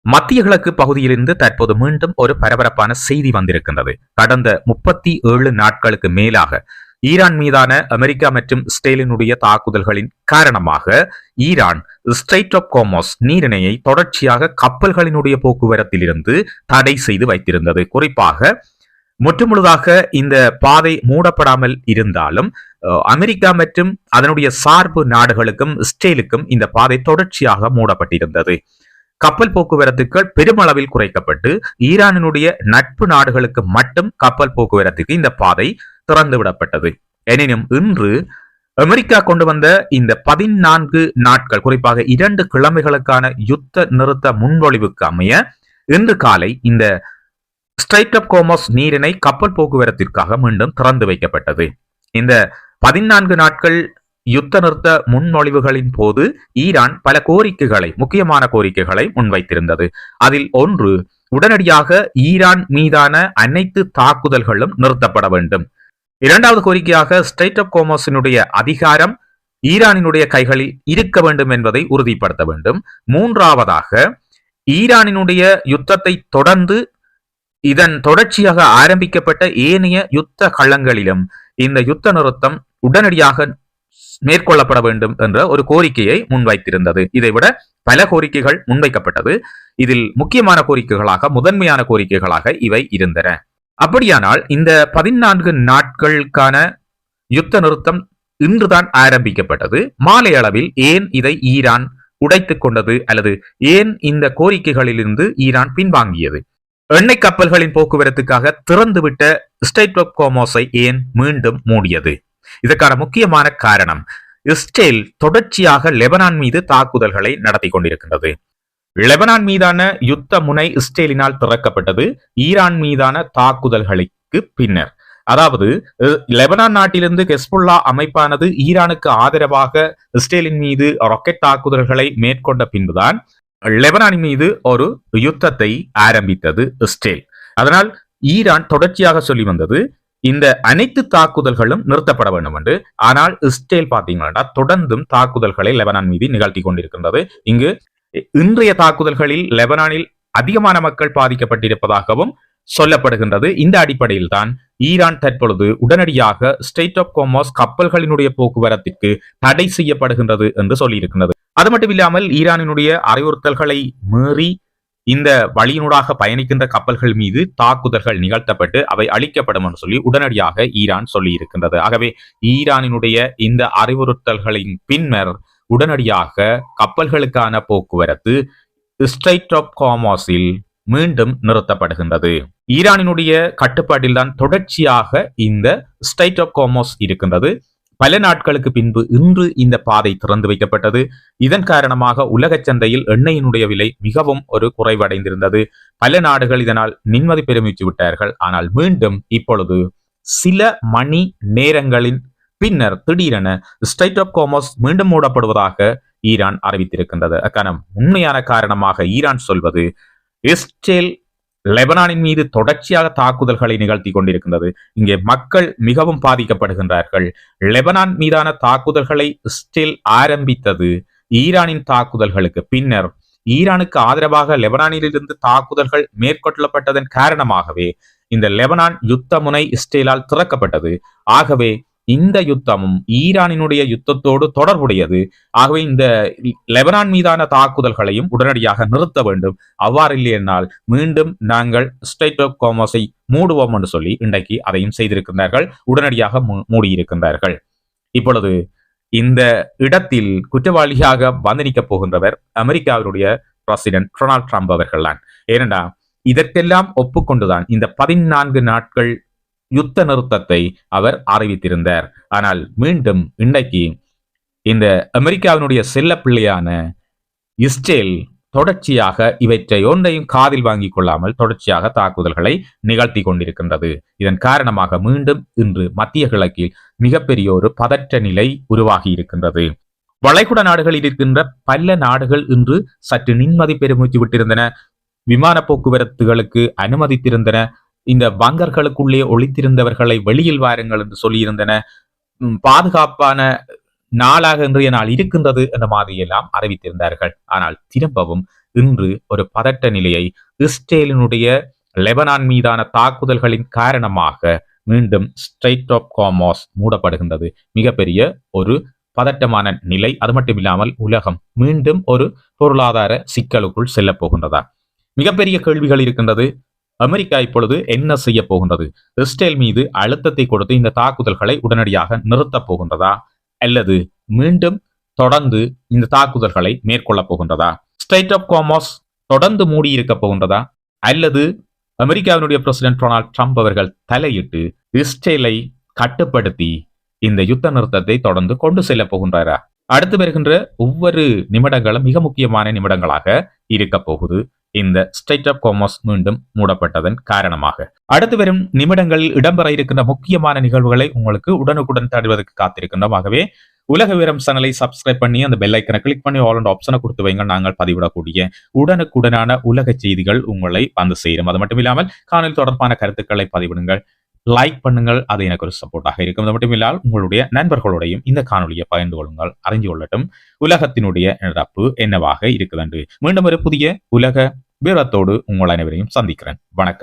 மத்திய கிழக்கு பகுதியிலிருந்து தற்போது மீண்டும் ஒரு பரபரப்பான செய்தி வந்திருக்கின்றது. கடந்த 37 நாட்களுக்கு மேலாக ஈரான் மீதான அமெரிக்கா மற்றும் இஸ்ரேலினுடைய தாக்குதல்களின் காரணமாக ஈரான் ஸ்ட்ரெய்ட் ஆஃப் ஹோர்முஸ் நீரிணையை தொடர்ச்சியாக கப்பல்களினுடைய போக்குவரத்தில் இருந்து தடை செய்து வைத்திருந்தது. குறிப்பாக முற்றுமுழுதாக இந்த பாதை மூடப்படாமல் இருந்தாலும் அமெரிக்கா மற்றும் அதனுடைய சார்பு நாடுகளுக்கும் இஸ்ரேலுக்கும் இந்த பாதை தொடர்ச்சியாக மூடப்பட்டிருந்தது. கப்பல் போக்குவரத்துகள் பெருமளவில் குறைக்கப்பட்டு ஈரானினுடைய நட்பு நாடுகளுக்கு மட்டும் கப்பல் போக்குவரத்துக்கு இந்த பாதை திறந்து விடப்பட்டது. எனினும் இன்று அமெரிக்கா கொண்டு வந்த இந்த 14 நாட்கள், குறிப்பாக 2 கிழமைகளுக்கான யுத்த நிறுத்த முன்மொழிவுக்கு அமைய இன்று காலை இந்த ஸ்ட்ரெய்ட் ஆஃப் ஹோர்முஸ் நீரிணை கப்பல் போக்குவரத்திற்காக மீண்டும் திறந்து வைக்கப்பட்டது. இந்த 14 நாட்கள் யுத்த நிறுத்த முன்மொழிவுகளின் போது ஈரான் பல கோரிக்கைகளை, முக்கியமான கோரிக்கைகளை முன்வைத்திருந்தது. அதில் ஒன்று, உடனடியாக ஈரான் மீதான அனைத்து தாக்குதல்களும் நிறுத்தப்பட வேண்டும். இரண்டாவது கோரிக்கையாக ஸ்ட்ரெய்ட் ஆஃப் ஹோர்முஸினுடைய அதிகாரம் ஈரானினுடைய கைகளில் இருக்க வேண்டும் என்பதை உறுதிப்படுத்த வேண்டும். மூன்றாவதாக, ஈரானினுடைய யுத்தத்தை தொடர்ந்து இதன் தொடர்ச்சியாக ஆரம்பிக்கப்பட்ட ஏனைய யுத்த களங்களிலும் இந்த யுத்த நிறுத்தம் உடனடியாக மேற்கொள்ளப்பட வேண்டும் என்ற ஒரு கோரிக்கையை முன்வைத்திருந்தது. இதைவிட பல கோரிக்கைகள் முன்வைக்கப்பட்டது. இதில் முக்கியமான கோரிக்கைகளாக, முதன்மையான கோரிக்கைகளாக இவை இருந்தன. அப்படியானால் இந்த 14 நாட்களுக்கான யுத்த நிறுத்தம் இன்றுதான் ஆரம்பிக்கப்பட்டது. மாலை அளவில் ஏன் இதை ஈரான் உடைத்துக் கொண்டது, அல்லது ஏன் இந்த கோரிக்கைகளிலிருந்து ஈரான் பின்வாங்கியது? எண்ணெய் கப்பல்களின் போக்குவரத்துக்காக திறந்துவிட்ட ஸ்ட்ரெய்ட் ஆஃப் ஹோர்முஸை ஏன் மீண்டும் மூடியது? இதற்கான முக்கியமான காரணம், இஸ்ரேல் தொடர்ச்சியாக லெபனான் மீது தாக்குதல்களை நடத்தி கொண்டிருக்கின்றது. லெபனான் மீதான யுத்த முனை இஸ்ரேலினால் திறக்கப்பட்டது ஈரான் மீதான தாக்குதல்களுக்கு பின்னர். அதாவது லெபனான் நாட்டிலிருந்து ஹெஸ்புல்லா அமைப்பானது ஈரானுக்கு ஆதரவாக இஸ்ரேலின் மீது ராக்கெட் தாக்குதல்களை மேற்கொண்ட பின்புதான் லெபனானின் மீது ஒரு யுத்தத்தை ஆரம்பித்தது இஸ்ரேல். அதனால் ஈரான் தொடர்ச்சியாக சொல்லி வந்தது இந்த அனைத்து தாக்குதல்களும் நிறுத்தப்பட வேண்டும் என்று. ஆனால் இஸ்ரேல் பார்த்தீங்கன்னா தொடர்ந்தும் தாக்குதல்களை லெபனான் மீது நிகழ்த்தி கொண்டிருக்கின்றது. இங்கு இன்றைய தாக்குதல்களில் லெபனானில் அதிகமான மக்கள் பாதிக்கப்பட்டிருப்பதாகவும் சொல்லப்படுகின்றது. இந்த அடிப்படையில் தான் ஈரான் தற்பொழுது உடனடியாக ஸ்ட்ரெய்ட் ஆஃப் ஹோர்முஸ் கப்பல்களினுடைய போக்குவரத்திற்கு தடை செய்யப்படுகின்றது என்று சொல்லியிருக்கின்றது. அது மட்டுமில்லாமல் ஈரானினுடைய அறிவுறுத்தல்களை மீறி இந்த வழியினூடாக பயணிக்கின்ற கப்பல்கள் மீது தாக்குதல்கள் நிகழ்த்தப்பட்டு அவை அழிக்கப்படும் என்று சொல்லி உடனடியாக ஈரான் சொல்லி இருக்கின்றது. ஆகவே ஈரானினுடைய இந்த அறிவுறுத்தல்களின் பின்னர் உடனடியாக கப்பல்களுக்கான போக்குவரத்து ஸ்ட்ரெய்ட் ஆஃப் ஹோர்முஸில் மீண்டும் நிறுத்தப்படுகின்றது. ஈரானினுடைய கட்டுப்பாட்டில் தான் தொடர்ச்சியாக இந்த ஸ்ட்ரெய்ட் ஆஃப் ஹோர்முஸ் இருக்கின்றது. பல நாட்களுக்கு பின்பு இன்று இந்த பாதை திறந்து வைக்கப்பட்டது. இதன் காரணமாக உலக சந்தையில் எண்ணெயினுடைய விலை மிகவும் ஒரு குறைவடைந்திருந்தது. பல நாடுகள் இதனால் நிம்மதி பெருமிச்சு விட்டார்கள். ஆனால் மீண்டும் இப்பொழுது சில மணி நேரங்களின் பின்னர் திடீரென ஸ்ட்ரெய்ட் ஆஃப் ஹோர்முஸ் மீண்டும் மூடப்படுவதாக ஈரான் அறிவித்திருக்கின்றது. அதற்கான உண்மையான காரணமாக ஈரான் சொல்வது, இஸ்ரேல் லெபனானின் மீது தொடர்ச்சியாக தாக்குதல்களை நிகழ்த்தி கொண்டிருக்கின்றது. இங்கே மக்கள் மிகவும் பாதிக்கப்படுகின்றார்கள். லெபனான் மீதான தாக்குதல்களை இஸ்ரேல் ஆரம்பித்தது ஈரானின் தாக்குதல்களுக்கு பின்னர் ஈரானுக்கு ஆதரவாக லெபனானிலிருந்து தாக்குதல்கள் மேற்கொள்ளப்பட்டதன் காரணமாகவே இந்த லெபனான் யுத்த முனை இஸ்ரேலால் திறக்கப்பட்டது. ஆகவே இந்த யுத்தமும் ஈரானினுடைய யுத்தத்தோடு தொடர்புடையது. ஆகவே இந்த லெபனான் மீதான தாக்குதல்களையும் உடனடியாக நிறுத்த வேண்டும். அவ்வாறு இல்லை என்னால் மீண்டும் நாங்கள் ஸ்ட்ரெய்ட் ஆஃப் ஹோர்முஸை மூடுவோம் என்று சொல்லி இன்றைக்கு அதையும் செய்திருக்கின்றார்கள். உடனடியாக மூடியிருக்கின்றார்கள். இப்பொழுது இந்த இடத்தில் குற்றவாளியாக வந்து நிற்கப் போகின்றவர் அமெரிக்காவினுடைய பிரசிடென்ட் டொனால்ட் ட்ரம்ப் அவர்கள் தான். ஏனென்றா இதற்கெல்லாம் ஒப்புக்கொண்டுதான் இந்த 14 நாட்கள் யுத்த நிறுத்தத்தை அவர் அறிவித்திருந்தார். ஆனால் மீண்டும் இன்றைக்கு இந்த அமெரிக்காவினுடைய செல்ல பிள்ளையான இஸ்ரேல் தொடர்ச்சியாக இவற்றை ஒன்றையும் காதில் வாங்கிக் கொள்ளாமல் தொடர்ச்சியாக தாக்குதல்களை நிகழ்த்தி கொண்டிருக்கின்றது. இதன் காரணமாக மீண்டும் இன்று மத்திய கிழக்கில் மிகப்பெரிய ஒரு பதற்ற நிலை உருவாகி இருக்கின்றது. வளைகுடா நாடுகளில் இருக்கின்ற பல நாடுகள் இன்று சற்று நிம்மதி பெருமூச்சு விட்டிருந்தன. விமான போக்குவரத்துகளுக்கு அனுமதித்திருந்தன. இந்த பங்கர்களுக்குள்ளே ஒளித்திருந்தவர்களை வெளியில் வாருங்கள் என்று சொல்லியிருந்தன. பாதுகாப்பான நாளாக இன்றைய நாள் இருக்கின்றது என்ற மாதிரியெல்லாம் அறிவித்திருந்தார்கள். ஆனால் திரும்பவும் இன்று ஒரு பதட்ட நிலையை இஸ்ரேலினுடைய லெபனான் மீதான தாக்குதல்களின் காரணமாக மீண்டும் ஸ்ட்ரெய்ட் ஆஃப் ஹார்மஸ் மூடப்படுகின்றது. மிகப்பெரிய ஒரு பதட்டமான நிலை. அது மட்டும் இல்லாமல் உலகம் மீண்டும் ஒரு பொருளாதார சிக்கலுக்குள் செல்ல போகின்றதா? மிகப்பெரிய கேள்விகள் இருக்கின்றது. அமெரிக்கா இப்பொழுது என்ன செய்ய போகின்றது? இஸ்ரேல் மீது அழுத்தத்தை கொடுத்து இந்த தாக்குதல்களை உடனடியாக நிறுத்தப் போகின்றதா, அல்லது மீண்டும் தொடர்ந்து இந்த தாக்குதல்களை மேற்கொள்ளப் போகின்றதா? ஸ்ட்ரெய்ட் ஆஃப் ஹார்மஸ் தொடர்ந்து மூடியிருக்க போகின்றதா, அல்லது அமெரிக்காவினுடைய பிரசிடென்ட் டொனால்ட் ட்ரம்ப் அவர்கள் தலையிட்டு இஸ்ரேலை கட்டுப்படுத்தி இந்த யுத்த நிறுத்தத்தை தொடர்ந்து கொண்டு செல்ல போகின்றாரா? அடுத்து வருகின்ற ஒவ்வொரு நிமிடங்களும் மிக முக்கியமான நிமிடங்களாக இருக்க போகுது. இந்த ஸ்ட்ரெய்ட் ஆஃப் ஹார்மஸ் மீண்டும் மூடப்பட்டதன் காரணமாக அடுத்து வரும் நிமிடங்களில் இடம்பெற இருக்கின்ற முக்கியமான நிகழ்வுகளை உங்களுக்கு உடனுக்குடன் தருவதற்கு காத்திருக்கின்றோம். ஆகவே உலக விவரம் சேனலை சப்ஸ்கிரைப் பண்ணி அந்த பெல் ஐக்கனை கிளிக் பண்ணி ஆல் அண்ட் ஆப்ஷனை கொடுத்து வைங்க. நாங்கள் பதிவிடக்கூடிய உடனுக்குடனான உலக செய்திகள் உங்களை வந்து சேரும். அது மட்டும் இல்லாமல் காணொலி தொடர்பான கருத்துக்களை பதிவிடுங்கள், லைக் பண்ணுங்கள். அது எனக்கு ஒரு சப்போர்ட்டாக இருக்கும். அது மட்டும் இல்லாமல் உங்களுடைய நண்பர்களுடையும் இந்த காணொலியை பகிர்ந்து கொள்ளுங்கள், அறிந்து கொள்ளட்டும் உலகத்தினுடைய நடப்பு என்னவாக இருக்குதென்று. மீண்டும் ஒரு புதிய உலக விவரத்தோடு உங்கள் அனைவரையும் சந்திக்கிறேன். வணக்கம்.